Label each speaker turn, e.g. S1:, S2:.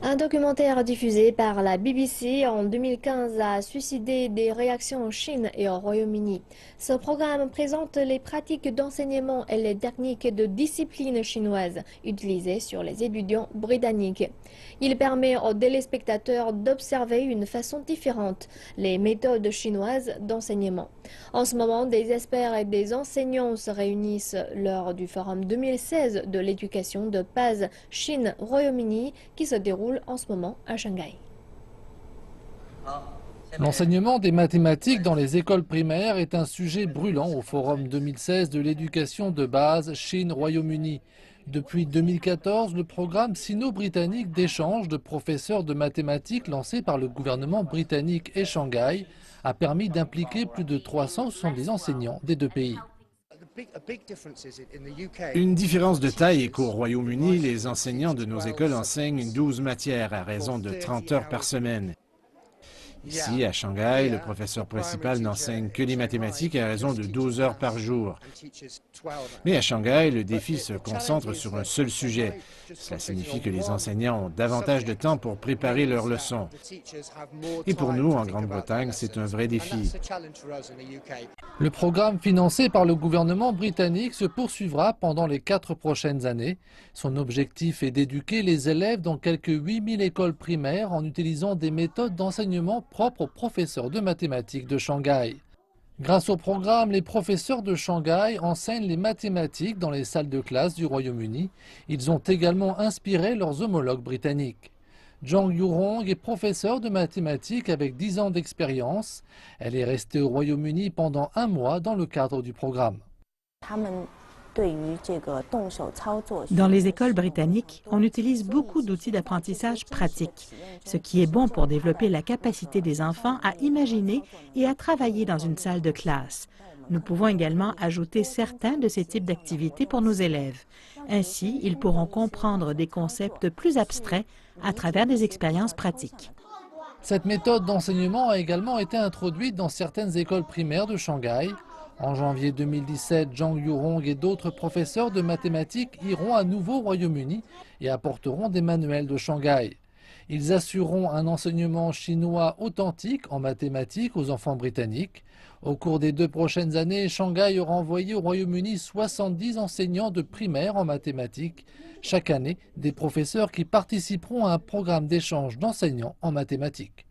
S1: Un documentaire diffusé par la BBC en 2015 a suscité des réactions en Chine et au Royaume-Uni. Ce programme présente les pratiques d'enseignement et les techniques de discipline chinoise utilisées sur les étudiants britanniques. Il permet aux téléspectateurs d'observer une façon différente les méthodes chinoises d'enseignement. En ce moment, des experts et des enseignants se réunissent lors du Forum 2016 de l'éducation de base Chine-Royaume-Uni qui se déroule en ce moment à Shanghai.
S2: L'enseignement des mathématiques dans les écoles primaires est un sujet brûlant au Forum 2016 de l'éducation de base Chine-Royaume-Uni. Depuis 2014, le programme sino-britannique d'échange de professeurs de mathématiques lancé par le gouvernement britannique et Shanghai a permis d'impliquer plus de 370 enseignants des deux pays.
S3: Une différence de taille est qu'au Royaume-Uni, les enseignants de nos écoles enseignent 12 matières à raison de 30 heures par semaine. Ici, à Shanghai, le professeur principal n'enseigne que les mathématiques à raison de 12 heures par jour. Mais à Shanghai, le défi se concentre sur un seul sujet. Cela signifie que les enseignants ont davantage de temps pour préparer leurs leçons. Et pour nous, en Grande-Bretagne, c'est un vrai défi.
S2: Le programme financé par le gouvernement britannique se poursuivra pendant les 4 prochaines années. Son objectif est d'éduquer les élèves dans quelques 8000 écoles primaires en utilisant des méthodes d'enseignement propres aux professeurs de mathématiques de Shanghai. Grâce au programme, les professeurs de Shanghai enseignent les mathématiques dans les salles de classe du Royaume-Uni. Ils ont également inspiré leurs homologues britanniques. Zhang Yurong est professeure de mathématiques avec 10 ans d'expérience. Elle est restée au Royaume-Uni pendant 1 mois dans le cadre du programme.
S4: Dans les écoles britanniques, on utilise beaucoup d'outils d'apprentissage pratiques, ce qui est bon pour développer la capacité des enfants à imaginer et à travailler dans une salle de classe. Nous pouvons également ajouter certains de ces types d'activités pour nos élèves. Ainsi, ils pourront comprendre des concepts plus abstraits à travers des expériences pratiques.
S2: Cette méthode d'enseignement a également été introduite dans certaines écoles primaires de Shanghai. En janvier 2017, Zhang Yurong et d'autres professeurs de mathématiques iront à nouveau au Royaume-Uni et apporteront des manuels de Shanghai. Ils assureront un enseignement chinois authentique en mathématiques aux enfants britanniques. Au cours des 2 prochaines années, Shanghai aura envoyé au Royaume-Uni 70 enseignants de primaire en mathématiques. Chaque année, des professeurs qui participeront à un programme d'échange d'enseignants en mathématiques.